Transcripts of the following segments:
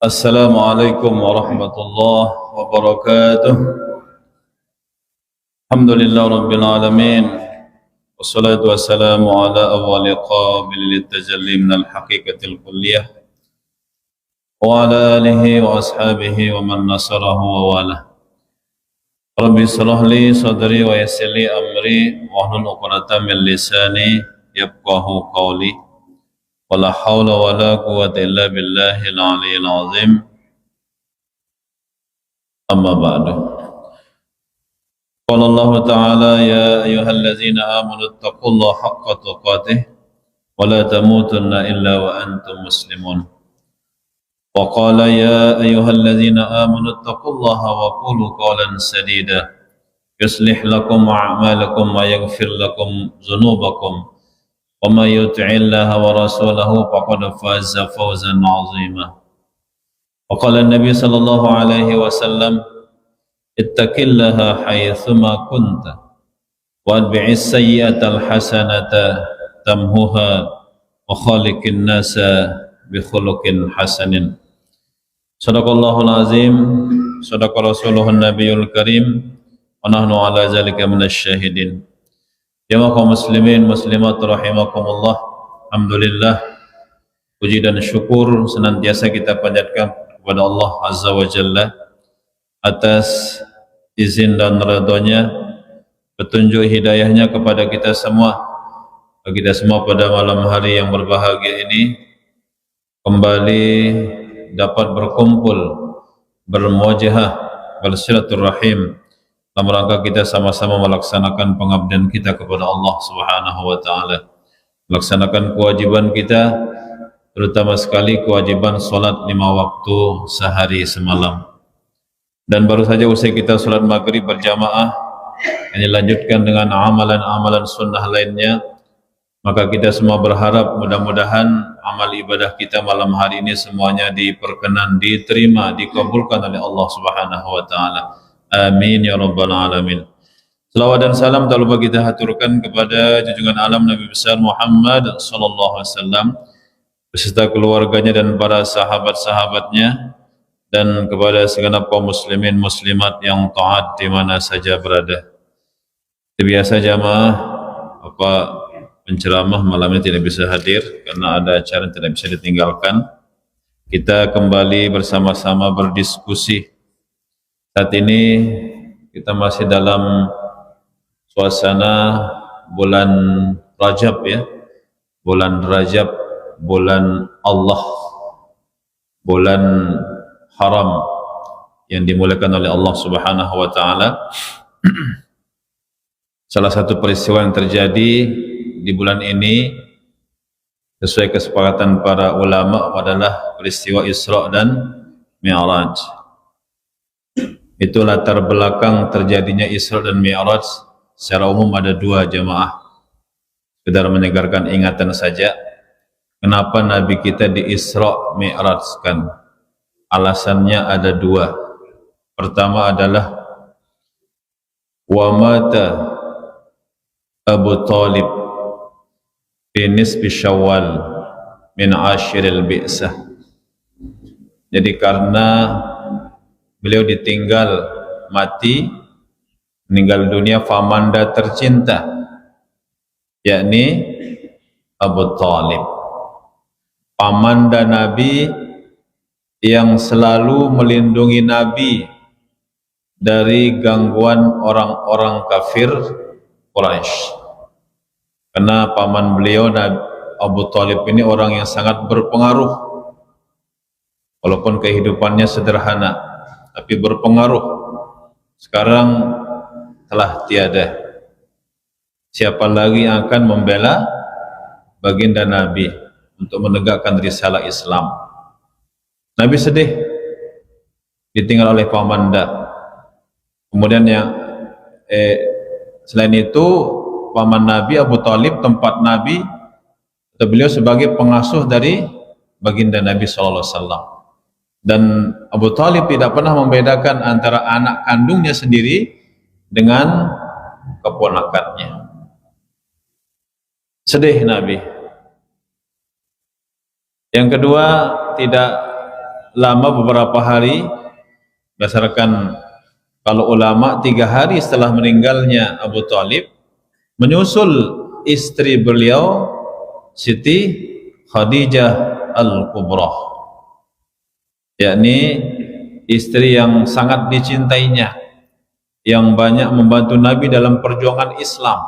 Assalamualaikum warahmatullahi wabarakatuh. Alhamdulillah rabbil alamin. Wassalatu wassalamu ala awwali qabil litajalli minal haqiqatil kulliyah wa ala alihi wa ashabihi wa man nasarahu wa walah. Rabbi shrah li sadri wa yassir li amri wahlul 'uqdatam min lisani yafqahu qawli. Wala haula wala quwwata illa billahil aliyyil azim. Amma ba'du. Qala Allah Ta'ala ya ayyuhallazina amanu taqullaha haqqa tuqatih wa la tamutunna illa wa antum muslimun. Wa qala ya ayyuhallazina amanu taqullaha wa qulu qawlan sadida yuslih lakum a'malakum wa yaghfir lakum dhunubakum wa may yuti'illaha wa rasulahu faqad faza fawzan 'azima. Wa qala an-nabiy sallallahu alaihi wasallam ittaqillaha haitsuma kunta wa adbi'is sayyi'atal hasanata tamhuha wa khaliqin nasa bi khuluqin hasanin. Shadaqallahul azim, shadaqa rasuluhun nabiyul karim, wa nahnu ala zalika minasyahidin. Jamaah kaum muslimin muslimat rahimakumullah. Alhamdulillah, puji dan syukur senantiasa kita panjatkan kepada Allah Azza wa Jalla atas izin dan ridhonya, petunjuk hidayahnya kepada kita semua pada malam hari yang berbahagia ini kembali dapat berkumpul, bermuajahah, bersilaturahim dalam rangka kita sama-sama melaksanakan pengabdian kita kepada Allah Subhanahu wa taala, melaksanakan kewajiban kita, terutama sekali kewajiban salat 5 waktu sehari semalam. Dan baru saja usai kita salat maghrib berjamaah, ini lanjutkan dengan amalan-amalan sunnah lainnya. Maka kita semua berharap mudah-mudahan amal ibadah kita malam hari ini semuanya diperkenan, diterima, dikabulkan oleh Allah Subhanahu wa taala. Amin ya rabbal alamin. Selawat dan salam tak lupa kita haturkan kepada junjungan alam Nabi besar Muhammad sallallahu alaihi wasallam beserta keluarganya dan para sahabat-sahabatnya, dan kepada segenap kaum muslimin muslimat yang taat di mana saja berada. Biasa jamaah penceramah malam ini tidak bisa hadir karena ada acara yang tidak bisa ditinggalkan. Kita kembali bersama-sama berdiskusi. Saat ini kita masih dalam suasana bulan Rajab ya. Bulan Rajab, bulan Allah, bulan haram yang dimuliakan oleh Allah Subhanahu wa taala. Salah satu peristiwa yang terjadi di bulan ini sesuai kesepakatan para ulama adalah peristiwa Isra dan Mi'raj. Itu latar belakang terjadinya Isra dan Mi'raj. Secara umum ada 2 jamaah. Sekedar menyegarkan ingatan saja. Kenapa Nabi kita di Isra Mi'rajkan? Alasannya ada 2. Pertama adalah wa mata Abu Talib fi nisbi Syawal min ashiril bi'sah. Jadi karena beliau ditinggal mati, meninggal dunia famanda tercinta, yakni Abu Talib, pamanda Nabi yang selalu melindungi Nabi dari gangguan orang-orang kafir Quraisy. Karena paman beliau Abu Talib ini orang yang sangat berpengaruh, walaupun kehidupannya sederhana, tapi berpengaruh. Sekarang telah tiada. Siapa lagi yang akan membela baginda Nabi untuk menegakkan risalah Islam? Nabi sedih ditinggal oleh pamanda. Kemudian yang selain itu paman Nabi Abu Talib, tempat Nabi atau beliau sebagai pengasuh dari baginda Nabi sallallahu alaihi wasallam. Dan Abu Talib tidak pernah membedakan antara anak kandungnya sendiri dengan keponakannya. Sedih Nabi. Yang kedua, tidak lama beberapa hari, berdasarkan kalau ulama 3 hari setelah meninggalnya Abu Talib, menyusul istri beliau Siti Khadijah Al-Kubra, yakni istri yang sangat dicintainya, yang banyak membantu Nabi dalam perjuangan Islam,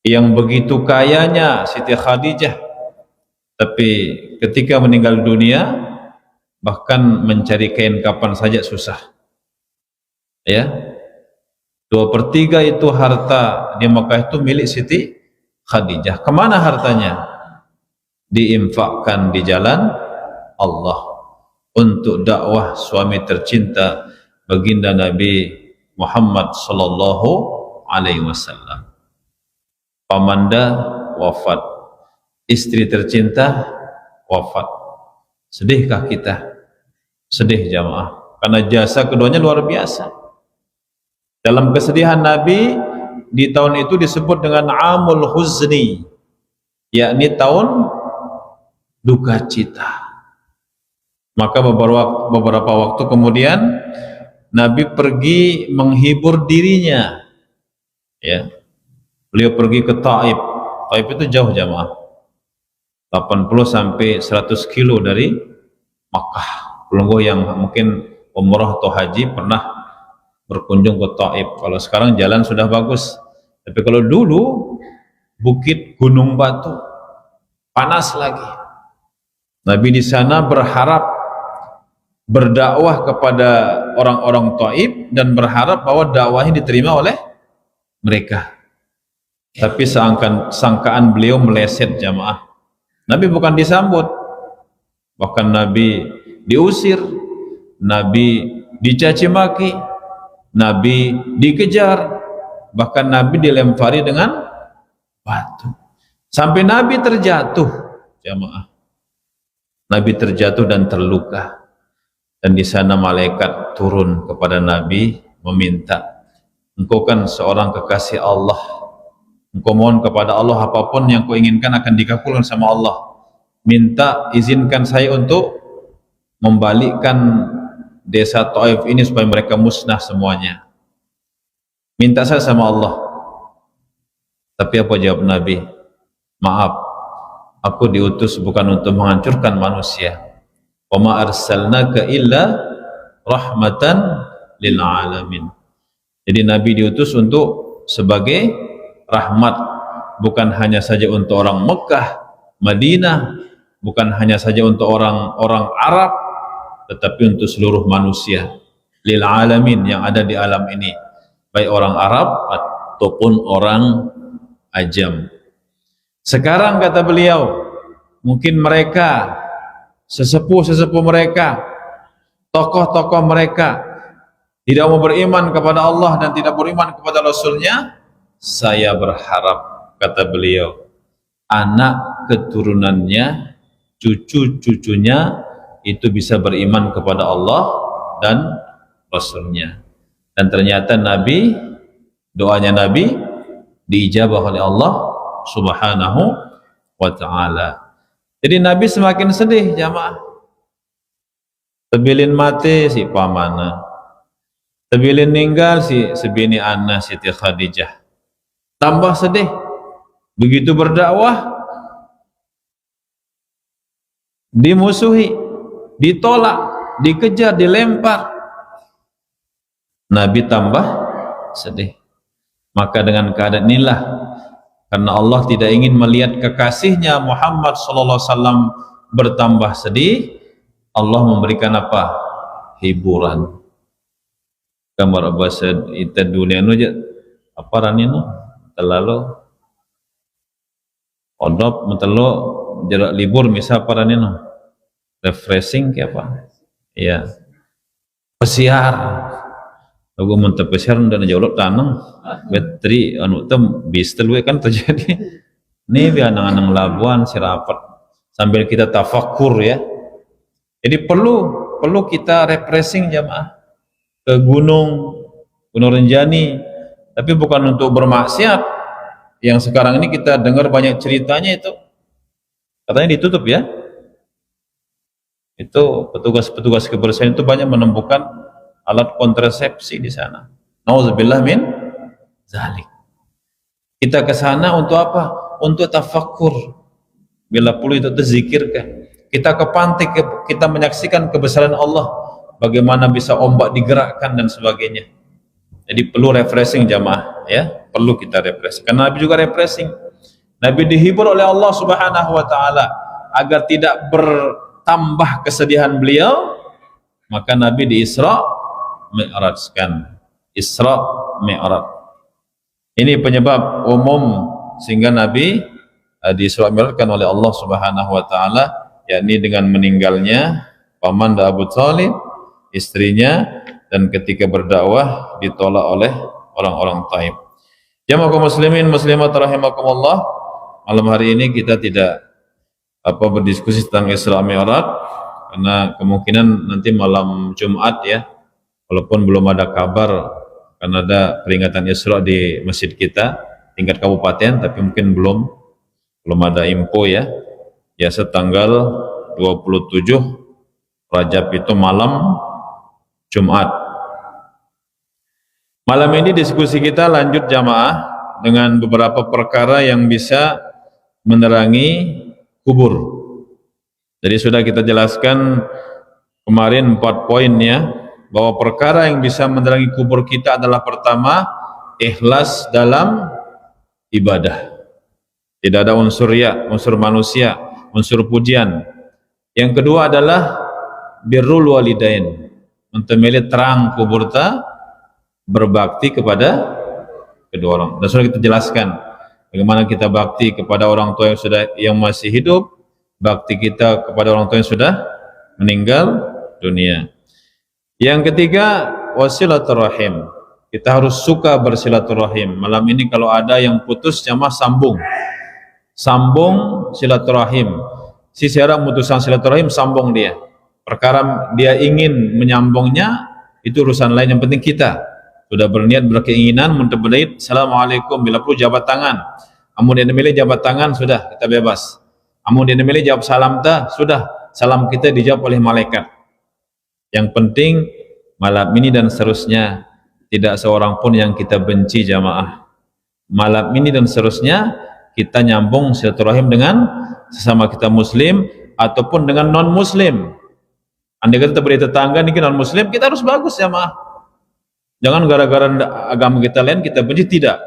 yang begitu kayanya Siti Khadijah, tapi ketika meninggal dunia bahkan mencari kain kapan saja susah. Ya, 2/3 itu harta di Mekah itu milik Siti Khadijah. Kemana hartanya? Diinfakkan di jalan Allah untuk dakwah suami tercinta baginda Nabi Muhammad sallallahu alaihi wasallam. Pamanda wafat, istri tercinta wafat. Sedihkah kita? Sedih jamaah, karena jasa keduanya luar biasa. Dalam kesedihan Nabi di tahun itu disebut dengan Amul Huzni, yakni tahun duka cita. Maka beberapa waktu kemudian Nabi pergi menghibur dirinya. Ya, beliau pergi ke Taif. Taif itu jauh jamaah, 80 sampai 100 kilo dari Makkah. Pelungguh yang mungkin umrah atau haji pernah berkunjung ke Taif. Kalau sekarang jalan sudah bagus, tapi kalau dulu bukit gunung batu, panas lagi. Nabi di sana berharap berdakwah kepada orang-orang Taif dan berharap bahwa dakwahnya diterima oleh mereka. Tapi sangkaan beliau meleset jamaah. Nabi bukan disambut, bahkan Nabi diusir, Nabi dicaci maki, Nabi dikejar, bahkan Nabi dilempari dengan batu, sampai Nabi terjatuh jamaah. Nabi terjatuh dan terluka, dan di sana malaikat turun kepada Nabi meminta, engkau kan seorang kekasih Allah, engkau mohon kepada Allah apapun yang kau inginkan akan dikabulkan sama Allah, minta izinkan saya untuk membalikkan desa Taif ini supaya mereka musnah semuanya, minta saya sama Allah. Tapi apa jawab Nabi? Maaf, aku diutus bukan untuk menghancurkan manusia. Wa ma arsalnaka illa rahmatan lil alamin. Jadi Nabi diutus untuk sebagai rahmat, bukan hanya saja untuk orang Mekah, Madinah, bukan hanya saja untuk orang-orang Arab, tetapi untuk seluruh manusia, lil alamin, yang ada di alam ini, baik orang Arab ataupun orang ajam. Sekarang kata beliau, mungkin mereka sesepuh mereka, tokoh-tokoh mereka tidak mau beriman kepada Allah dan tidak beriman kepada Rasulnya. Saya berharap, kata beliau, anak keturunannya, cucu-cucunya itu bisa beriman kepada Allah dan Rasulnya. Dan ternyata Nabi, doanya Nabi diijabah oleh Allah Subhanahu wa ta'ala. Jadi Nabi semakin sedih jamaah. Tebilin mati si pamana, tebilin ninggal si sebini Anna Siti Khadijah. Tambah sedih. Begitu berdakwah dimusuhi, ditolak, dikejar, dilempar, Nabi tambah sedih. Maka dengan keadaan inilah, karena Allah tidak ingin melihat kekasihnya Muhammad sallallahu alaihi wasallam bertambah sedih, Allah memberikan apa? Hiburan. Kamar bahasa ita dunia nu aja apa raninu terlalu odop mentelo jarak libur misal apa raninu refreshing kayak apa? Ya, pesiar. Aku muntah pesiar dan jauh tanang bateri anu tem bis telu kan terjadi. Nih biar anang Labuan Sirapat sambil kita tafakur ya. Jadi perlu kita refreshing jamaah ke Gunung Rinjani, tapi bukan untuk bermaksiat. Yang sekarang ini kita dengar banyak ceritanya itu katanya ditutup ya. Itu petugas-petugas kebersihan itu banyak menemukan alat kontrasepsi di sana. Nauzubillah min zalik. Kita ke sana untuk apa? Untuk tafakkur. Bila perlu itu terzikirkan. Kita ke pantai, kita menyaksikan kebesaran Allah, bagaimana bisa ombak digerakkan dan sebagainya. Jadi perlu refreshing jamaah, ya. Perlu kita refreshing. Karena Nabi juga refreshing. Nabi dihibur oleh Allah Subhanahu wa taala agar tidak bertambah kesedihan beliau, maka Nabi di Isra Mi'rajkan. Isra Mi'raj. Ini penyebab umum sehingga Nabi di Isra Mi'rajkan oleh Allah Subhanahu wa taala, yakni dengan meninggalnya paman Abu Thalib, istrinya, dan ketika berdakwah ditolak oleh orang-orang Taif. Jamaah kaum muslimin muslimat rahimakumullah, malam hari ini kita tidak berdiskusi tentang Isra Mi'raj karena kemungkinan nanti malam Jumat, ya, walaupun belum ada kabar karena ada peringatan Isra di masjid kita tingkat kabupaten, tapi mungkin belum ada info, ya. Biasa tanggal 27 Rajab itu malam Jumat. Malam ini diskusi kita lanjut jamaah dengan beberapa perkara yang bisa menerangi kubur. Jadi sudah kita jelaskan kemarin 4 poin, ya, bahwa perkara yang bisa menerangi kubur kita adalah pertama, ikhlas dalam ibadah. Tidak ada unsur ya, unsur manusia, unsur pujian. Yang kedua adalah birrul walidain, mentemeli terang kubur ta, berbakti kepada kedua orang. Dan sudah kita jelaskan bagaimana kita bakti kepada orang tua yang masih hidup, bakti kita kepada orang tua yang sudah meninggal dunia. Yang ketiga, wasilaturrahim. Kita harus suka bersilaturahim. Malam ini kalau ada yang putus, jamaah sambung silaturahim. Si siapa memutuskan silaturahim, sambung dia. Perkara dia ingin menyambungnya itu urusan lain, yang penting kita sudah berniat, berkeinginan mentebelait assalamualaikum, bila perlu jabat tangan. Amun dia memilih jabat tangan, sudah kita bebas. Amun dia memilih jawab salam sudah, salam kita dijawab oleh malaikat. Yang penting malam ini dan seterusnya tidak seorang pun yang kita benci jamaah. Malam ini dan seterusnya kita nyambung silaturahim dengan sesama kita muslim ataupun dengan non muslim. Andai kata beri tetangga ini non muslim, kita harus bagus jamaah. Jangan gara-gara agama kita lain kita benci, tidak.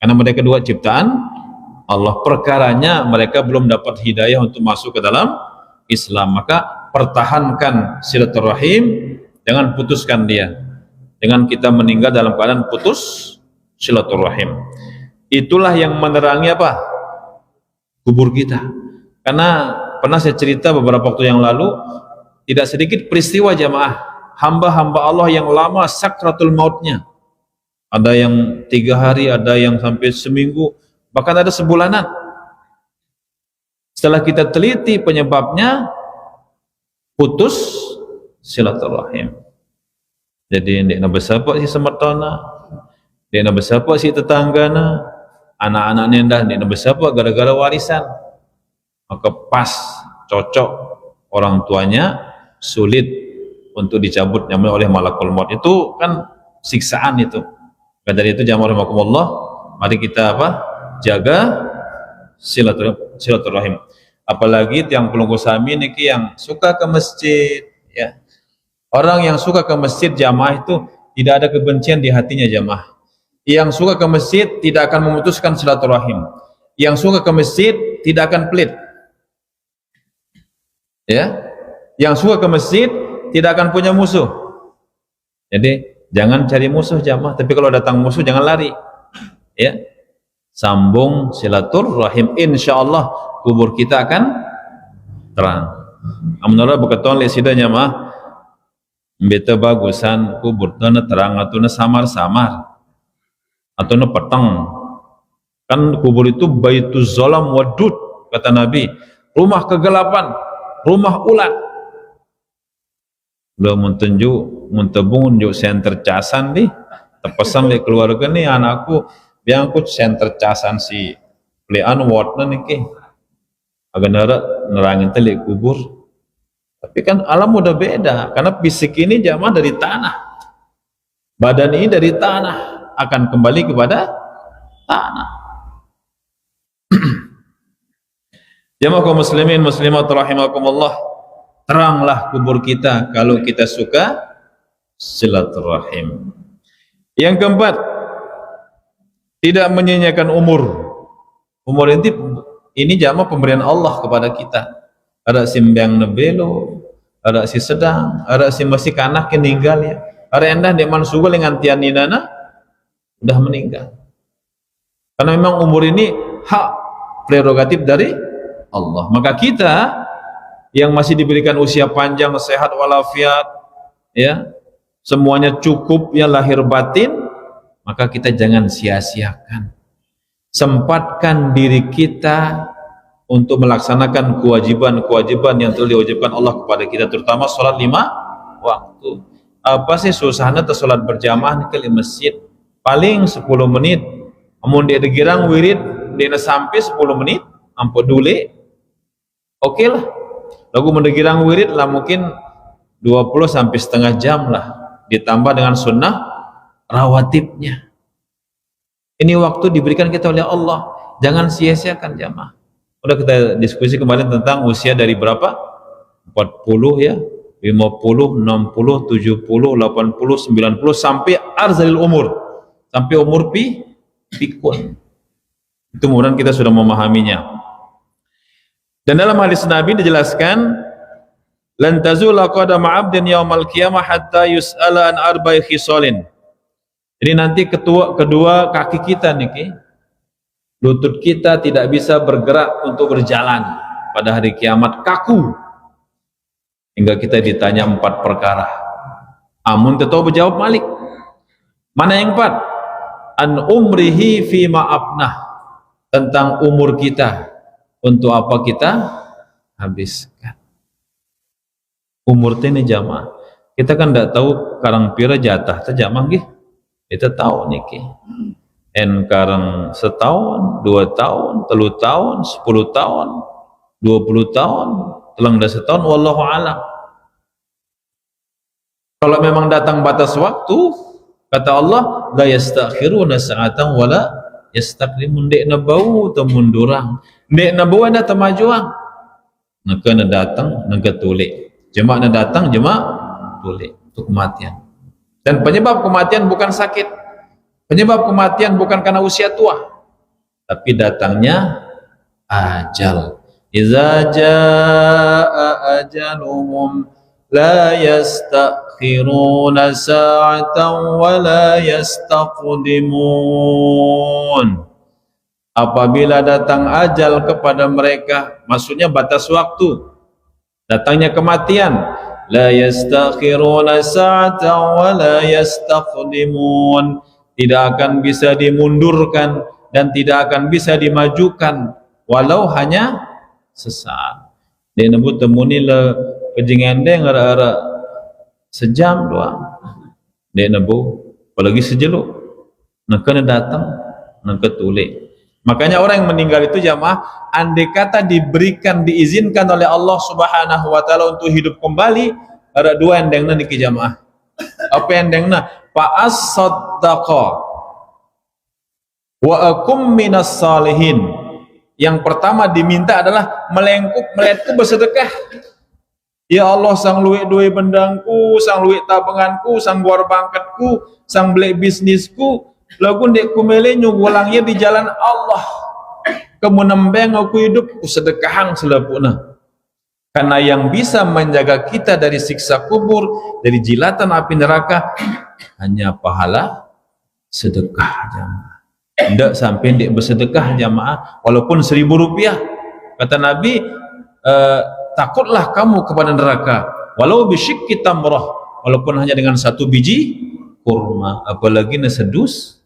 Karena mereka dua ciptaan Allah, perkaranya mereka belum dapat hidayah untuk masuk ke dalam Islam. Maka pertahankan silaturahim, jangan putuskan dia dengan kita meninggal dalam keadaan putus silaturahim. Itulah yang menerangi apa? Kubur kita. Karena pernah saya cerita beberapa waktu yang lalu, tidak sedikit peristiwa jamaah hamba-hamba Allah yang lama sakratul mautnya. Ada yang 3 hari, ada yang sampai seminggu, bahkan ada sebulanan. Setelah kita teliti penyebabnya, putus silaturahim. Jadi ndek na bersapa si semertona, ndek na bersapa si tetanggana, anak-anak nendah ndek na bersapa gara-gara warisan. Maka pas cocok orang tuanya sulit untuk dicabut nyawa oleh malakul maut. Itu kan siksaan itu. Maka dari itu jamaah rahimakumullah, mari kita jaga silaturahim. Apalagi yang pelunggu sami niki yang suka ke masjid, ya. Orang yang suka ke masjid jamaah itu tidak ada kebencian di hatinya jamaah. Yang suka ke masjid tidak akan memutuskan silaturahim. Yang suka ke masjid tidak akan pelit. Ya. Yang suka ke masjid tidak akan punya musuh. Jadi jangan cari musuh jamaah, tapi kalau datang musuh jangan lari. Ya. Sambung silaturahim, insyaallah kubur kita akan terang. Amunallah beketon le sida jamaah beta bagusan kubur tana terang atau na samar-samar atau na petang. Kan kubur itu baituz zalam wadud, kata Nabi, rumah kegelapan, rumah ulat. Lo muntebung juk senter casan di tepesan le keluarga nih anakku biang aku senter casan si plean ward na niki agak nerangin teli kubur Tapi kan alam udah beda, karena fisik ini jamaah dari tanah, badan ini dari tanah, akan kembali kepada tanah. Jamaah kaum muslimin muslimat rahimakumullah, teranglah kubur kita kalau kita suka silaturahim. Yang keempat, tidak menyia-nyiakan umur. Umur ini jamaah pemberian Allah kepada kita. Ada simbiang nebelo, ada si sedang, ada si masih kanak yang meninggal ya. Ada endah di mansuga dengan tianinana sudah meninggal. Karena memang umur ini hak prerogatif dari Allah. Maka kita yang masih diberikan usia panjang, sehat walafiat, ya, semuanya cukup ya lahir batin, maka kita jangan sia-siakan. Sempatkan diri kita untuk melaksanakan kewajiban-kewajiban yang telah diwajibkan Allah kepada kita, terutama sholat 5 waktu. Apa sih susahnya atau sholat berjamaah ke masjid? Paling 10 menit. Amun dia girang wirid, dia sampai 10 menit, ampun dulu. Oke lah. Lagu mendegirang wirid lah mungkin 20 sampai setengah jam lah, ditambah dengan sunnah rawatibnya. Ini waktu diberikan kita oleh Allah, jangan sia-siakan jamaah. Udah kita diskusi kemarin tentang usia dari berapa? 40 ya, 50, 60, 70, 80, 90 sampai arzalil umur, sampai umur pikun. Itu mudah kita sudah memahaminya. Dan dalam hadis Nabi dijelaskan, lan tazula qadama 'abdin yaumal qiyamah hatta yus'ala an arba'i khisalin. Jadi nanti kedua kaki kita niki, lutut kita tidak bisa bergerak untuk berjalan pada hari kiamat, kaku. Hingga kita ditanya 4 perkara. Amun tetau berjawab malik. Mana yang 4? An umrihi fi ma'afnah, tentang umur kita. Untuk apa kita habiskan umur ini jamaah. Kita kan tidak tahu karang pira jatah ta jamaah nggih. Kita tahu niki. En karang setahun, 2 tahun, 3 tahun, 10 tahun, 20 tahun, telang dah setahun, wallahu a'lam. Kalau memang datang batas waktu, kata Allah, la yastakhiruna sa'atan wala yastaqdimun, dek na bau ta mundurang, dek na bau na tamajuang. Maka na datang na tulik. Jemaah na datang, jemaah tulik untuk kematian. Dan penyebab kematian bukan sakit. Penyebab kematian bukan karena usia tua, tapi datangnya ajal. Iza jaa ajaluhum la yastakhiruna sa'atan wa la yastaqdimun. Apabila datang ajal kepada mereka, maksudnya batas waktu, datangnya kematian, la yastakhiruna sa'atan wa la yastaqdimun, tidak akan bisa dimundurkan dan tidak akan bisa dimajukan walau hanya sesaat. Dia nebut temuni le kejengende ngara-ara sejam doang. Dia nebu apalagi sejeluk. Nak kena datang, nak ketulik. Makanya orang yang meninggal itu jamaah, andai kata diberikan, diizinkan oleh Allah Subhanahu wa taala untuk hidup kembali, ada 2 endengna niki jamaah. Apa endengna? Fa'as-saddaqa wa akum minas salihin. Yang pertama diminta adalah melengkup bersedekah. Ya Allah, sang luwek duwe bendangku, sang luwek tabenganku, sang guar bangkatku, sang beli bisnisku, lagu ndek kumele nyugulangnya di jalan Allah. Kemunembeng aku hidup ku sedekahang selepuna. Karena yang bisa menjaga kita dari siksa kubur, dari jilatan api neraka, hanya pahala sedekah jamaah. Tidak sampai ndek bersedekah jamaah walaupun 1.000 rupiah. Kata Nabi, takutlah kamu kepada neraka walau bisyikki tamrah, walaupun hanya dengan 1 biji kurma, apalagi nasedus.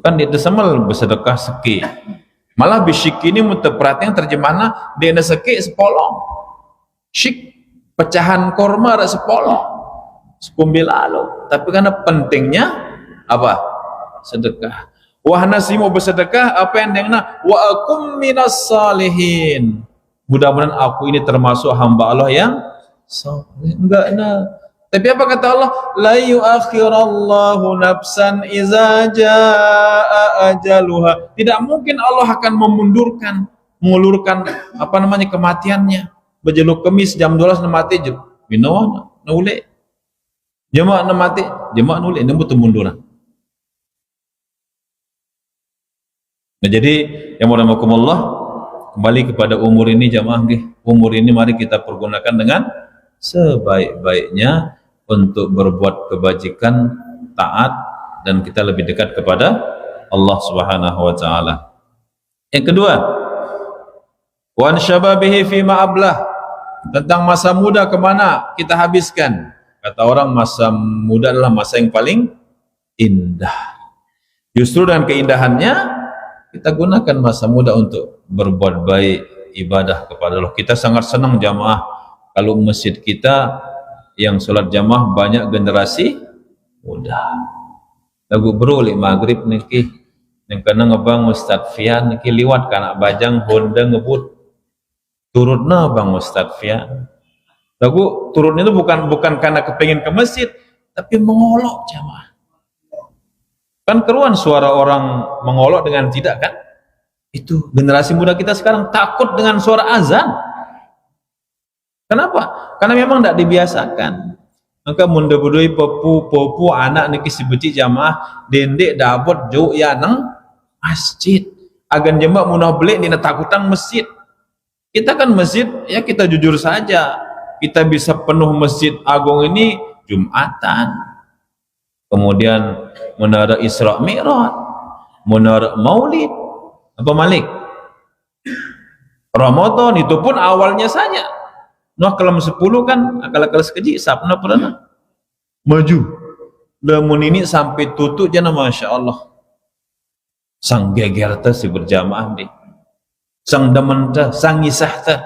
Kan dia semal bersedekah seki. Malah bisyik ini perhatian terjemahnya dia seki sepolong. Syik pecahan kurma ada sepolong. Sekumbil lalu. Tapi karena pentingnya apa? Sedekah. Wah nasi mau bersedekah apa yang dengna wa akum minas salihin. Mudah-mudahan aku ini termasuk hamba Allah yang saleh. Enggak nah. Tapi apa kata Allah? La yuakhirallahu nafsan iza jaa ajaluha. Tidak mungkin Allah akan mengulurkan kematiannya. Berjeluk kemis jam 12 na mati je. Binawa na uli. Jemaah na mati, jemaah na uli, betul munduran. Nah, jadi yang warahmatullah, kembali kepada umur ini jamaah nggih. Umur ini mari kita pergunakan dengan sebaik-baiknya untuk berbuat kebajikan, taat, dan kita lebih dekat kepada Allah Subhanahu wa taala. Yang kedua, wan syababihi fi ma'ablah, tentang masa muda kemana kita habiskan. Kata orang masa muda adalah masa yang paling indah. Justru dengan keindahannya kita gunakan masa muda untuk berbuat baik, ibadah kepada Allah. Kita sangat senang jamaah kalau masjid kita yang sholat jamaah banyak generasi muda. Lagu bro li maghrib niki yang kena ngebang Ustaz Fian niki liwat kana bajang Honda ngebut turutna bang Ustaz Fian. Lagu turun itu bukan karena kepengin ke masjid, tapi mengolok jamaah. Kan keruan suara orang mengolok dengan tidak kan? Itu generasi muda kita sekarang takut dengan suara azan. Kenapa? Karena memang tidak dibiasakan. Maka munda budoi popu anak niki sibuci jamaah dendek dabot jauh ya nang masjid. Agan jemaah munah belik dina takutan masjid. Kita kan masjid ya kita jujur saja. Kita bisa penuh masjid agung ini Jumatan. Kemudian menara Isra Mi'raj, menara Maulid, apa Malik? Ramadan itu pun awalnya saja. Noh kelam 10 kan akal-akal sekeji sapna pernah maju. Lamun ini sampai tutup jana Masya Allah. Sang geger teh si berjamaah deh. Sang demen teh, sang ngisah teh.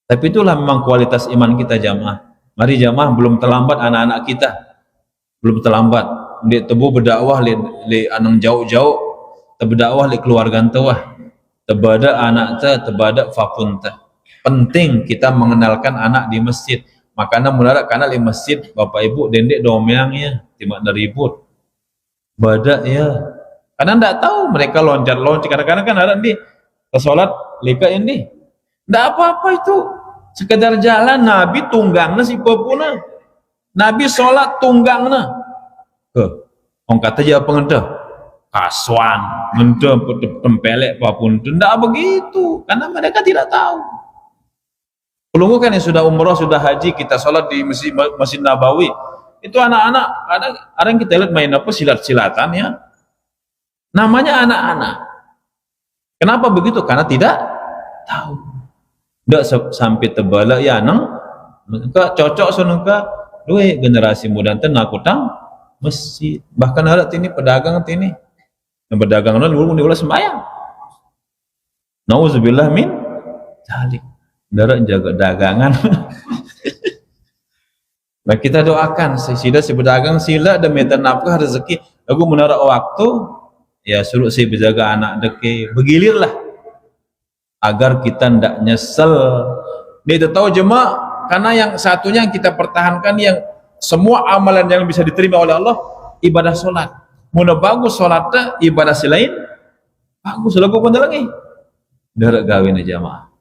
Tapi itulah memang kualitas iman kita jamaah. Mari jamaah belum terlambat anak-anak kita. Belum terlambat. Dia tebu berdakwah li anang jauh-jauh, berdakwah li keluarga tewah. Tebada anak teh, tebada fapun teh. Penting kita mengenalkan anak di masjid. Makanya mudarat kana di masjid bapak ibu dendek domeangnya timak ribut. Bada ya. Karena ndak tahu mereka loncat-loncat kadang-kadang kan ada di salat lika ini. Ndak apa-apa itu. Sekedar jalan Nabi tunggangna si popuna. Nabi sholat tunggangna. Orang kata aja pengendah kaswan, mendah tempelek apapun. Tidak begitu, karena mereka tidak tahu. Pelunggu kan yang sudah umroh, sudah haji, kita sholat di Masjid Nabawi. Itu anak-anak, ada yang kita lihat main apa silat-silatan ya. Namanya anak-anak. Kenapa begitu? Karena tidak tahu. Tidak sampai tebala ya nang. Cocok sunungka dua generasi muda nak utang masjid. Bahkan ada tini pedagang tini yang berdagang dulu diulas sembahyang. Nauzubillah min dzalik. Darat jaga dagangan. Nah kita doakan sila si pedagang sila dan minta nafkah rezeki. Aku menara waktu ya suruh si berjaga anak deke begilirlah agar kita ndak nyesel. Dia tahu jemaah karena yang satunya yang kita pertahankan yang semua amalan yang bisa diterima oleh Allah ibadah solat. Muna bagus solatnya ibadah selain bagus lagu pun lagi. Darat gawin jamaah.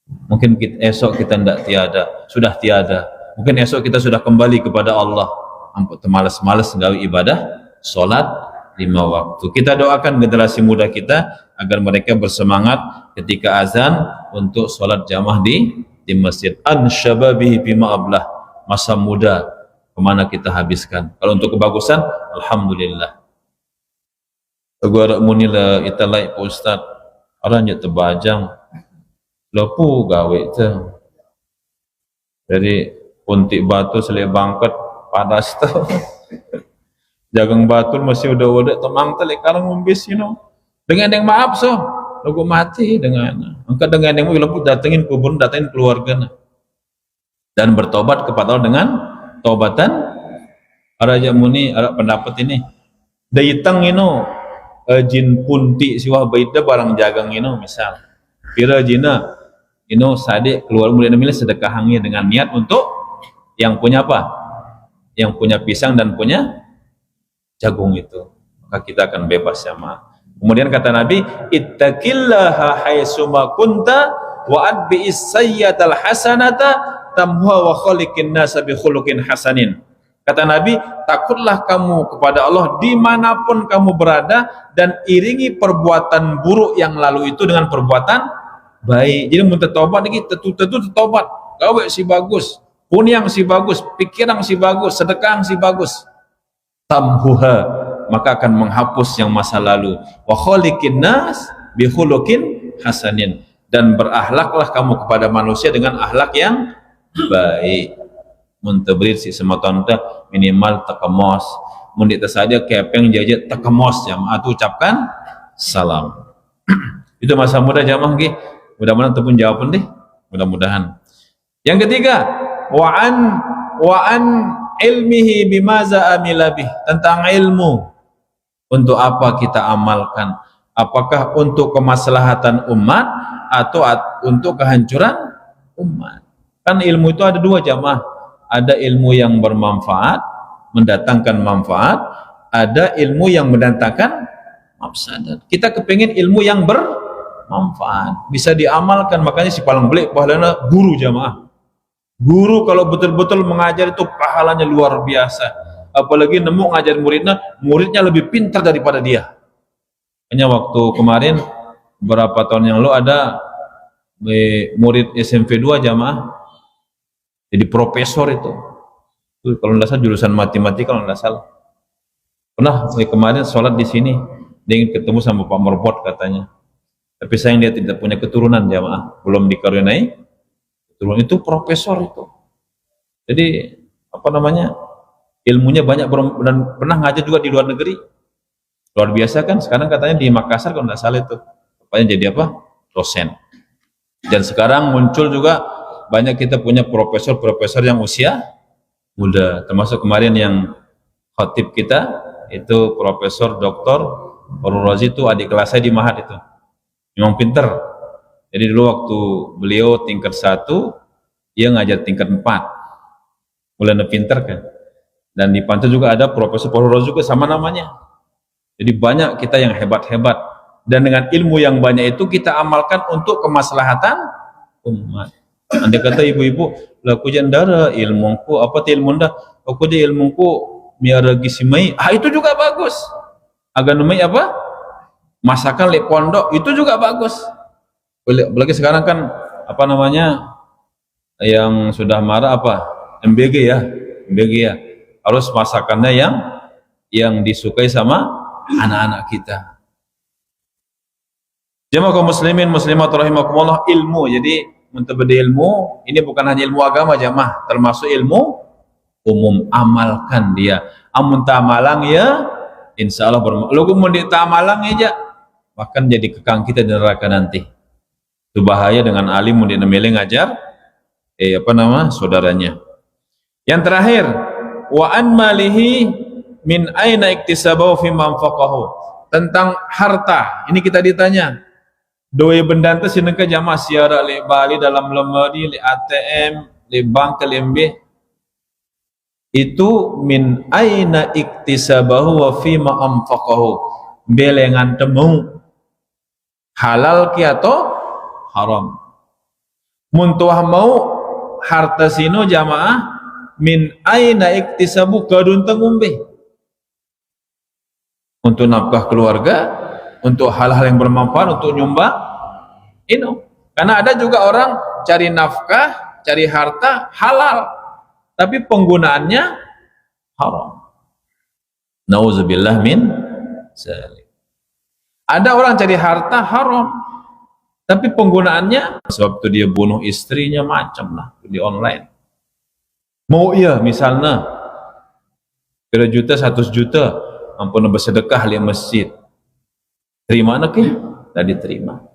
Mungkin esok kita tidak sudah tiada. Mungkin esok kita sudah kembali kepada Allah. Ampun malas-malas gawe ibadah solat 5 waktu. Kita doakan generasi muda kita agar mereka bersemangat ketika azan untuk solat jamaah di masjid. An syababihi bima ablah, masa muda kemana kita habiskan. Kalau untuk kebagusan, alhamdulillah. Gua muni la italai Pak Ustaz, orang nya tebajang lopu gawe teh. Dari puntik batu selek bangket padas teh. Jagang batu masih udah temang teh karang ngumbis Dengan yang maaf so, lagu mati dengan. Maka dengan yang mau datengin kubur, datengin keluarga dan bertobat kepada Allah dengan taubatan. Raja muni ada pendapat ini. Daitang jin punti siwah baita barang jagang misal. Kira jina sadik keluar mulai milih sedekahnya dengan niat untuk yang punya apa? Yang punya pisang dan punya jagung itu, maka kita akan bebas jamaah. Kemudian kata Nabi, ittaqillaha haitsuma kunta wa adbi'is sayyatal hasanata tamhuha wa khaliqin nasa bi khuluqin hasanin. Kata Nabi, takutlah kamu kepada Allah dimanapun kamu berada dan iringi perbuatan buruk yang lalu itu dengan perbuatan baik. Jadi mun tobat lagi tentu tobat. Gawe si bagus, punyang si bagus, pikiran si bagus, sedekah si bagus. Tamhuha, maka akan menghapus yang masa lalu. Wa khaliqin nas bi khuluqin hasanin, dan berakhlaklah kamu kepada manusia dengan akhlak yang baik. Muntabrir si sematanta minimal takemos, mun kita saja kepeng jajet takemos jamaah tu ucapkan salam. Itu masa muda jamaah nggih. Mudah-mudahan tepun jawaban deh. Mudah-mudahan. Yang ketiga, wa an ilmihi bimaza amila bih, tentang ilmu. Untuk apa kita amalkan? Apakah untuk kemaslahatan umat atau untuk kehancuran umat? Kan ilmu itu ada dua jamaah. Ada ilmu yang bermanfaat, mendatangkan manfaat. Ada ilmu yang mendatangkan mafsadat. Kita kepingin ilmu yang bermanfaat, bisa diamalkan. Makanya si paling belik pahalanya guru jamaah. Guru kalau betul-betul mengajar itu pahalanya luar biasa. Apalagi nemu ngajar muridnya lebih pintar daripada dia. Hanya waktu kemarin beberapa tahun yang lalu ada murid SMP 2 jamaah jadi profesor itu kalau tidak salah jurusan matematika, kalau tidak salah. Pernah kemarin sholat di sini, dia ingin ketemu sama Pak Merbot katanya, tapi sayang dia tidak punya keturunan jamaah, belum dikaruniai keturunan. Itu profesor itu, jadi apa namanya, ilmunya banyak dan pernah ngajar juga di luar negeri. Luar biasa kan. Sekarang katanya di Makassar kalau tidak salah itu rupanya jadi apa, dosen. Dan sekarang muncul juga banyak kita punya profesor-profesor yang usia muda, termasuk kemarin yang khatib kita itu Profesor Dr. Farul Razi, itu adik kelas saya di Mahat, itu memang pinter. Jadi dulu waktu beliau tingkat 1, dia ngajar tingkat 4, mulai pinter kan. Dan di Pantai juga ada Profesor Farul Razi juga sama namanya. Jadi banyak kita yang hebat-hebat, dan dengan ilmu yang banyak itu kita amalkan untuk kemaslahatan umat. Andai kata ibu-ibu, laku jandara ilmuku apa ilmu dah, aku je ilmuku miara gisimai, itu juga bagus. Agan numai apa, masakan lek pondok, itu juga bagus. Apalagi sekarang kan apa namanya, yang sudah marah apa, MBG ya, harus masakannya yang disukai sama anak-anak kita. Jemaah kaum muslimin muslimat rahimakumullah, ilmu. Jadi untuk ilmu ini bukan hanya ilmu agama jemaah, termasuk ilmu umum. Amalkan dia. Amun tamalang ya insyaallah berlaku. Mun tamalang aja bahkan jadi kekang kita di neraka nanti. Itu bahaya dengan alim mun dia ngajar saudaranya. Yang terakhir, wa an malihi min aina iktisabahu fi manfaqahu, tentang harta. Ini kita ditanya, doi benda itu sinengka jamaah siara le Bali dalam lemari, le ATM, le bank, le MB, itu min aina iktisabahu wa fi ma anfaqahu, belengan temu halal ki atau haram. Muntuah mau harta sino jamaah min aina iktisabu kadun tengumbe, untuk nafkah keluarga, untuk hal-hal yang bermanfaat, untuk nyumbang ini. Karena ada juga orang cari nafkah, cari harta halal, tapi penggunaannya haram. Nauzubillah min zalik. Ada orang cari harta haram, tapi penggunaannya sebab itu dia bunuh istrinya, macam lah di online. Mau iya misalnya 3 juta 100 juta ampun bersedekah di masjid, terima nak ya? Tak diterima.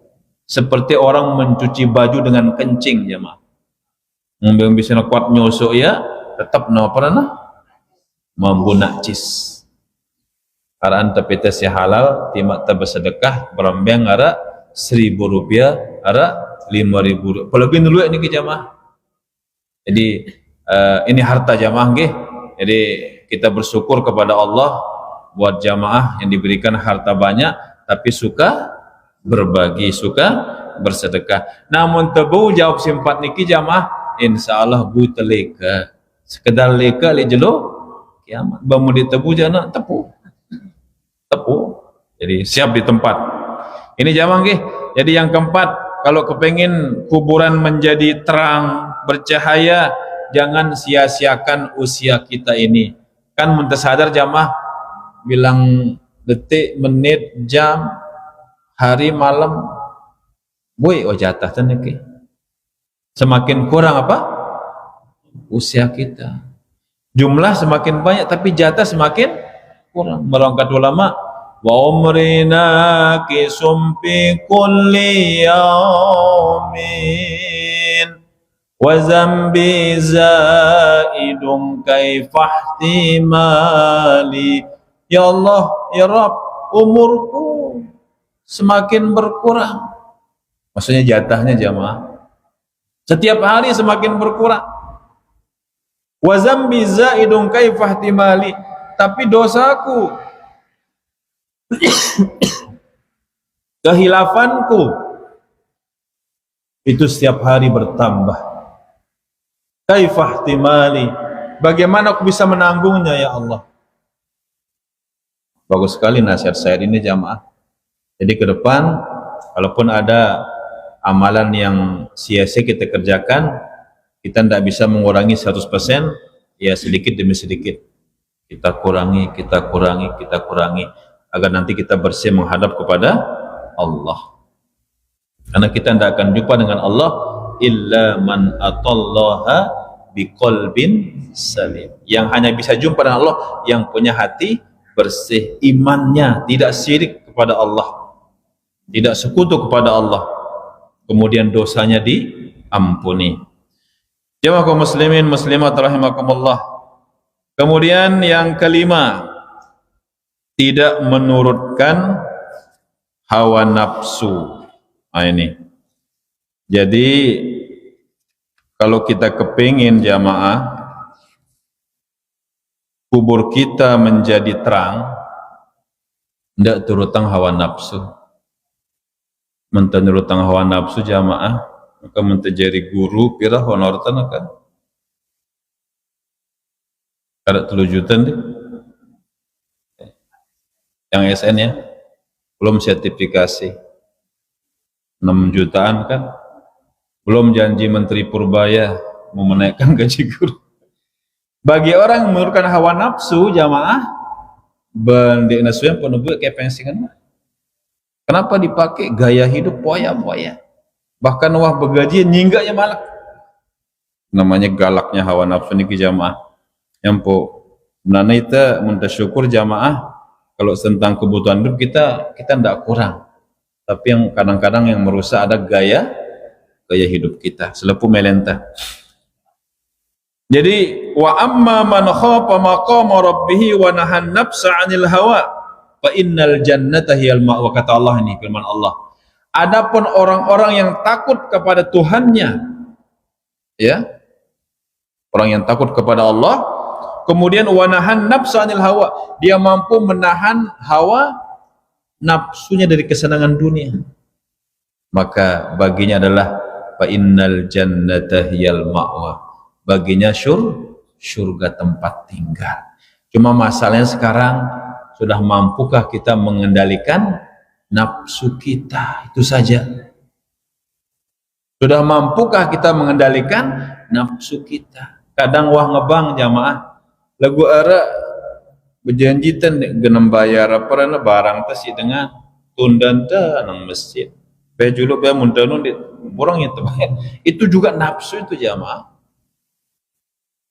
Seperti orang mencuci baju dengan kencing jemaah. Yang bisa kuat nyosok ya, tetap pernah mampu najis. Karena tapi tes halal, timak tak bersedekah, berambang ara Rp1.000 ada Rp5.000. Lebih dulu ini ke jamaah. Jadi ini harta jamaah nggih. Jadi kita bersyukur kepada Allah buat jamaah yang diberikan harta banyak tapi suka berbagi, suka bersedekah. Namun tebu jawab simpat niki jamaah, insyaallah bu teleka. Sekedar leka le jelo kiamat. Bamu ditebu jana tepu. Jadi siap di tempat. Ini jamaah nggih. Jadi yang keempat, kalau kepengin kuburan menjadi terang, bercahaya, jangan sia-siakan usia kita ini. Kan muntasadar jamaah bilang detik, menit, jam, hari, malam, boy jatah teneki. Semakin kurang apa? Usia kita. Jumlah semakin banyak tapi jatah semakin kurang. Melangkat ulama, wa umrina kisumpi kulli yaumin wa zambi zaidun kaifahtimali. Ya Allah, ya Rabb, umurku semakin berkurang. Maksudnya jatahnya jamaah. Setiap hari semakin berkurang. Wa zambi zaidun kaifahtimali. Tapi dosaku, kehilafanku itu setiap hari bertambah. Kaifahtimali. Bagaimana aku bisa menanggungnya ya Allah? Bagus sekali nasihat saya ini jamaah. Jadi ke depan, kalaupun ada amalan yang sia-sia kita kerjakan, kita tidak bisa mengurangi 100%, ya sedikit demi sedikit. Kita kurangi, agar nanti kita bersih menghadap kepada Allah. Karena kita tidak akan jumpa dengan Allah illa man atallaha biqalbin salim. Yang hanya bisa jumpa dengan Allah yang punya hati bersih, imannya tidak syirik kepada Allah, tidak sekutu kepada Allah, kemudian dosanya diampuni. Jamaah kaum muslimin muslimat rahimakumullah. Kemudian yang kelima, tidak menurutkan hawa nafsu. Nah ini. Jadi kalau kita kepingin jamaah kubur kita menjadi terang, tidak turutang hawa nafsu. Menurutang hawa nafsu jamaah, maka menjadi guru pira honor kan? Ada 3 juta deh. Yang SN ya, belum sertifikasi 6 jutaan kan, belum janji Menteri Purbaya mau menaikkan gaji guru. Bagi orang yang menurutkan hawa nafsu jamaah, banding nasu yang penuh kayak pensiun. Kenapa dipakai gaya hidup poya-poya? Bahkan wah begaji nyinggaknya malak. Namanya galaknya hawa nafsu ini jamaah. Yang po, sebenarnya kita minta syukur jamaah. Kalau tentang kebutuhan hidup kita tidak kurang, tapi yang kadang-kadang yang merusak ada gaya hidup kita, selepu melenta. Jadi wa amma man khafa maqama rabbih wa nahan nafsa 'anil hawa fa innal jannata hiyal ma'wa, kata Allah ini firman Allah. Adapun orang-orang yang takut kepada Tuhannya, ya, orang yang takut kepada Allah, kemudian wanahan nafsu anil hawa, dia mampu menahan hawa nafsunya dari kesenangan dunia, maka baginya adalah fa innal jannata hiyal ma'wa, baginya surga tempat tinggal. Cuma masalahnya sekarang, sudah mampukah kita mengendalikan nafsu kita? Itu saja. Sudah mampukah kita mengendalikan nafsu kita? Kadang wah ngebang jamaah lagu ara berjanji tan genam bayar apa barang tasi dengan tundan nang masjid. Bejulu be mundanun di borong itu bayar. Itu juga nafsu itu jamaah.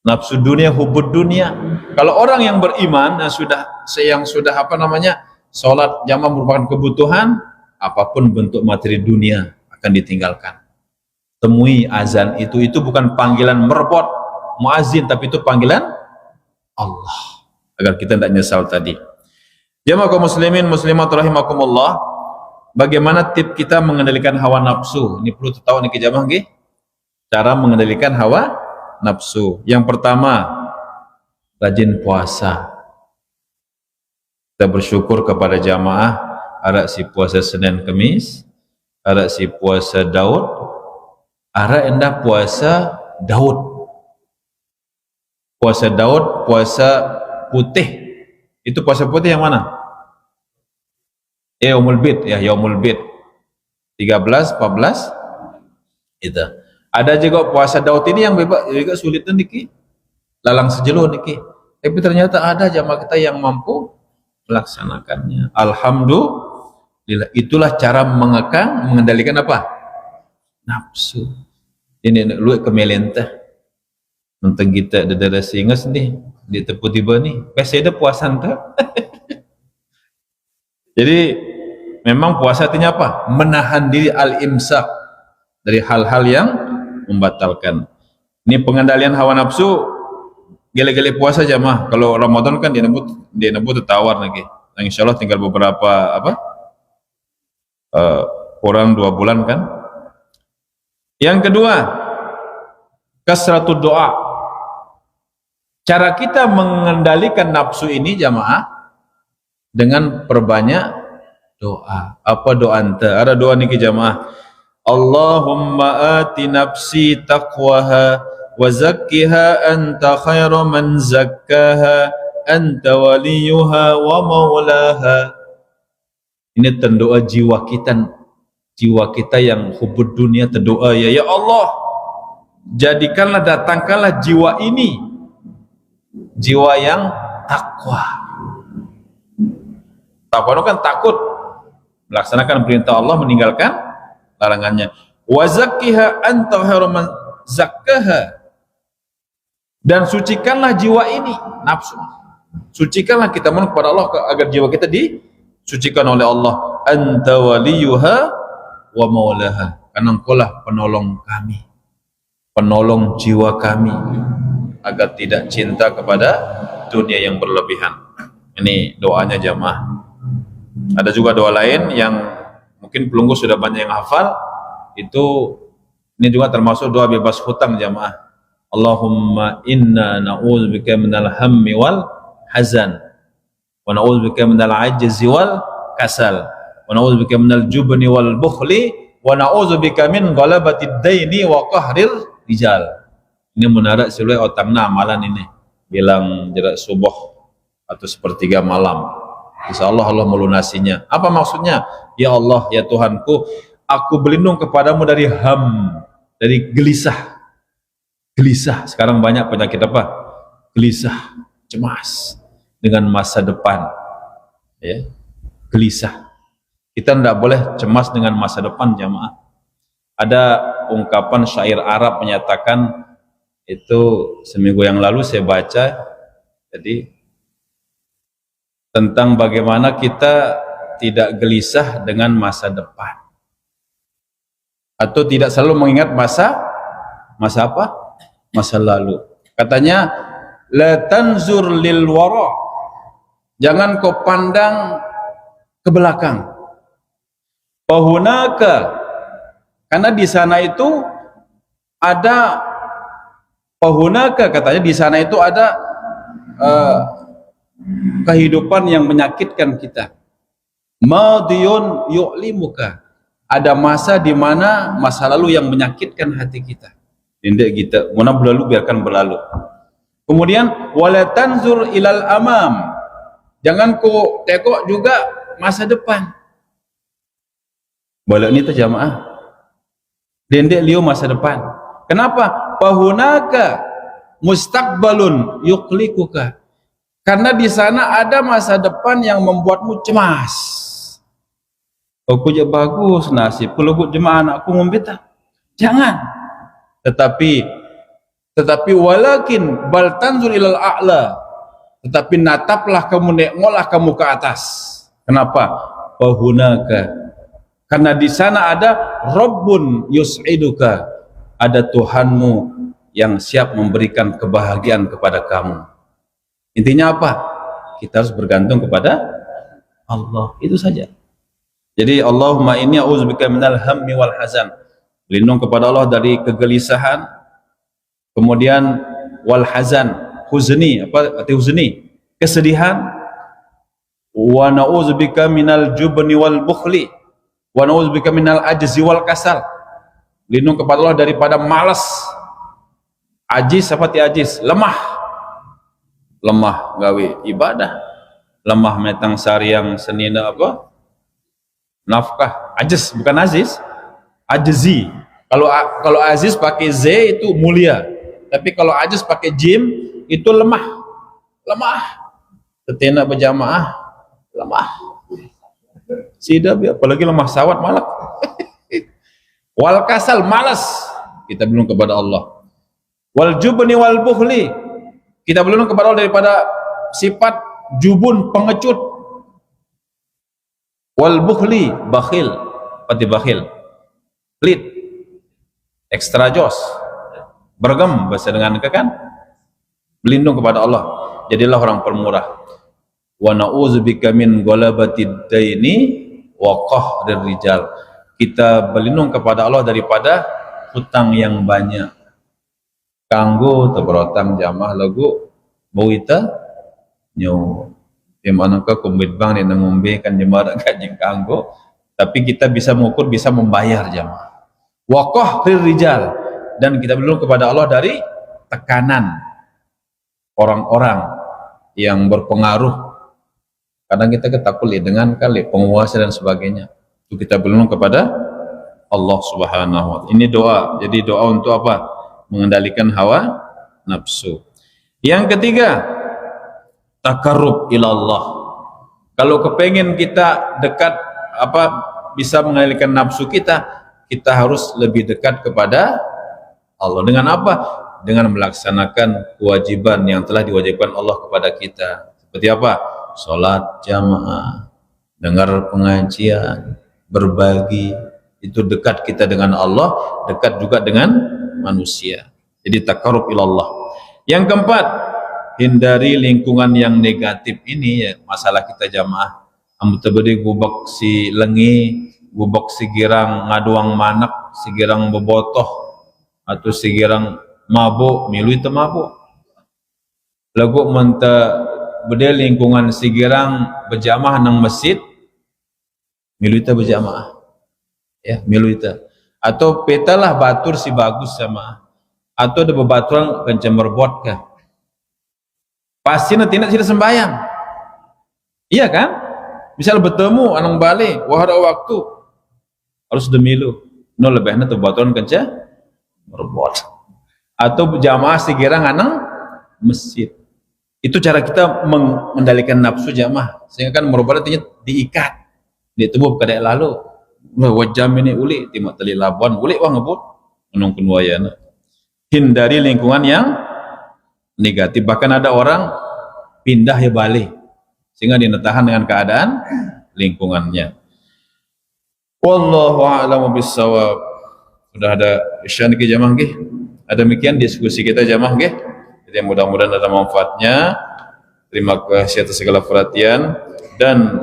Nafsu dunia, hubud dunia. Kalau orang yang beriman yang sudah apa namanya? Salat jamaah merupakan kebutuhan, apapun bentuk materi dunia akan ditinggalkan. Temui azan itu bukan panggilan merbot muazin, tapi itu panggilan Allah, agar kita tidak nyesal tadi. Jamaah kaum muslimin muslimat rahimakumullah, bagaimana tip kita mengendalikan hawa nafsu? Ini perlu tahu nih jamaah nggih. Cara mengendalikan hawa nafsu. Yang pertama, rajin puasa. Kita bersyukur kepada jamaah, ada si puasa Senin Kemis, ada si puasa Daud, ada endah puasa Daud. Puasa Daud, puasa putih. Itu puasa putih yang mana? Yaumul Bid, ya Yaumul Bid 13, 14 itu. Ada juga puasa Daud ini yang juga sulit niki, lalang sejelo niki. Tapi ternyata ada jamaah kita yang mampu melaksanakannya. Alhamdulillah, itulah cara mengendalikan apa? Nafsu. Ini lu kemelentah. Nonton kita ada singas nih, di tepu tiba nih. Pasti ada puasan tuh. Jadi memang puasa artinya apa? Menahan diri, al-imsak dari hal-hal yang membatalkan. Ini pengendalian hawa nafsu, gele-gele puasa jamaah. Kalau Ramadan kan dia nebut tertawar lagi. Nah, insya Allah tinggal beberapa kurang 2 bulan kan. Yang kedua, kasratud doa. Cara kita mengendalikan nafsu ini jamaah dengan perbanyak doa. Apa doa anta? Ada doa niki jamaah. Allahumma ati nafsi taqwaha wa zakkiha anta khairu man zakkaha anta waliyuha wa maulaha. Ini tendoa jiwa kita yang hubud dunia, terdoa ya Allah, jadikanlah, datangkanlah jiwa ini, jiwa yang takwa. Takwa itu kan takut melaksanakan perintah Allah, meninggalkan larangannya. Wa zakkiha anta khairu man zakkaha, dan sucikanlah jiwa ini, nafsu. Sucikanlah kita mohon kepada Allah agar jiwa kita disucikan oleh Allah. Anta waliyuha wa maulaha, karena engkaulah penolong kami, penolong jiwa kami agar tidak cinta kepada dunia yang berlebihan. Ini doanya jamaah. Ada juga doa lain yang mungkin pelunggu sudah banyak yang hafal. Itu ini juga termasuk doa bebas hutang jamaah. Allahumma inna na'udzubika minal hammi wal hazan wa na'udzubika minal ajzi wal kasal wa na'udzubika minal jubni wal bukhli wa na'udzubika min ghalabatid daini wa qahrir rijal. Ini menarik seluruh otangna amalan ini bilang jarak subuh atau sepertiga malam. Insyaallah Allah melunasinya. Apa maksudnya? Ya Allah, ya Tuhanku, aku berlindung kepadamu dari dari gelisah. Gelisah. Sekarang banyak penyakit apa? Gelisah, cemas dengan masa depan. Ya. Gelisah. Kita tidak boleh cemas dengan masa depan jamaah. Ada ungkapan syair Arab menyatakan, itu seminggu yang lalu saya baca, jadi tentang bagaimana kita tidak gelisah dengan masa depan, atau tidak selalu mengingat masa apa? Masa lalu. Katanya, la tanzur lil wara, jangan kau pandang ke belakang. Fahunaka, karena di sana itu ada, fahunaka katanya di sana itu ada kehidupan yang menyakitkan kita. Madiyun yu'limuka, ada masa di mana masa lalu yang menyakitkan hati kita. Tindak kita, mana berlalu biarkan berlalu. Kemudian wala tanzur ilal amam, jangan kau tengok juga masa depan. Balik ni terjemaah. Tindak liu masa depan. Kenapa? Fahunaka mustaqbalun yuqlikuka, karena di sana ada masa depan yang membuatmu cemas. Aku je bagus nasib, kalau aku jemaah anakku ngombita. Jangan. Tetapi walakin bal tanzur ilal a'la, tetapi nataplah kamu, nengoklah kamu ke atas. Kenapa? Fahunaka, karena di sana ada Rabbun yus'iduka, ada Tuhanmu yang siap memberikan kebahagiaan kepada kamu. Intinya apa? Kita harus bergantung kepada Allah, itu saja. Jadi Allahumma inni a'udzubika minal hammi wal hazan, berlindung kepada Allah dari kegelisahan, kemudian wal hazan, huzni, apa arti huzni? Kesedihan. Wa na'udzubika minal jubni wal bukhli wa na'udzubika minal ajzi wal kasal, lindung kepada Allah daripada malas. Ajiz apa ti ajiz? Lemah gawe ibadah, lemah metang sariang senina apa nafkah. Ajiz bukan aziz, ajzi. Kalau aziz pakai z itu mulia, tapi kalau ajiz pakai jim itu lemah. Tetena berjamaah lemah. Sidap ya, apalagi lemah sawat malak. Wal kasal, malas, kita belum kepada Allah. Wal jubni wal bukhli, kita belum kepada Allah daripada sifat jubun, pengecut. Wal bukhli, bakhil, pati bakhil, pelit, extra jos, bergem bahasa dengan kan, berlindung kepada Allah, jadilah orang pemurah. Wa na'udzubika min ghalabatid daini wa qahrir rijal, kita berlindung kepada Allah daripada hutang yang banyak. Kanggo teberotang jamaah lagu bawita nyo di mana ka kumbit bang ni ngombe kan jemaah gaji kanggo, tapi kita bisa mengukur, bisa membayar jamaah. Wa qahrir rijal, dan kita berlindung kepada Allah dari tekanan orang-orang yang berpengaruh. Kadang kita ketakut dengan kali penguasa dan sebagainya, itu kita berlindung kepada Allah Subhanahu wa ta'ala. Ini doa. Jadi doa untuk apa? Mengendalikan hawa nafsu. Yang ketiga, takarrub ilallah. Kalau kepengen kita dekat, apa, bisa mengendalikan nafsu kita, kita harus lebih dekat kepada Allah. Dengan apa? Dengan melaksanakan kewajiban yang telah diwajibkan Allah kepada kita. Seperti apa? Sholat jamaah, dengar pengajian, berbagi. Itu dekat kita dengan Allah, dekat juga dengan manusia. Jadi takarrub ilallah. Yang keempat, hindari lingkungan yang negatif ini ya, masalah kita jamaah. Amu tebede gubak si lengi, gubak si girang ngaduang manak, si girang bebotoh, atau si girang mabuk, milu itu mabuk. Lagu menta bede lingkungan si girang berjamaah nang masjid, milu itu berjamaah. Ya, milu itu. Atau petalah batur si bagus sama, atau ada bebaturan kencang berbuat kah, pasti nanti tidak sembahyang. Iya kan? Misal bertemu anang balik, wah ada waktu harus demilu, no lebihnya tu baturan kencang berbuat. Atau jamaah segera anang masjid. Itu cara kita mengendalikan nafsu jamaah, sehingga kan merubah artinya diikat di tubuh kadek lalu. Wajam ini uli timak tali labuan uli wah ngebut menungkun wayana. Hindari lingkungan yang negatif. Bahkan ada orang pindah ya balik sehingga dinetahan dengan keadaan lingkungannya. Wallahu a'lamu bissawab. Sudah ada isya niki jamaah nggih. Ada demikian diskusi kita jamaah nggih. Jadi mudah-mudahan ada manfaatnya. Terima kasih atas segala perhatian dan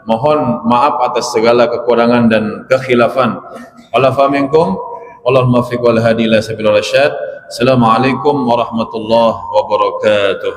mohon maaf atas segala kekurangan dan kekhilafan. Wa'alafa minkum, wallahul muwaffiq wal hadi ila sabilir rasyad. Assalamualaikum warahmatullahi wabarakatuh.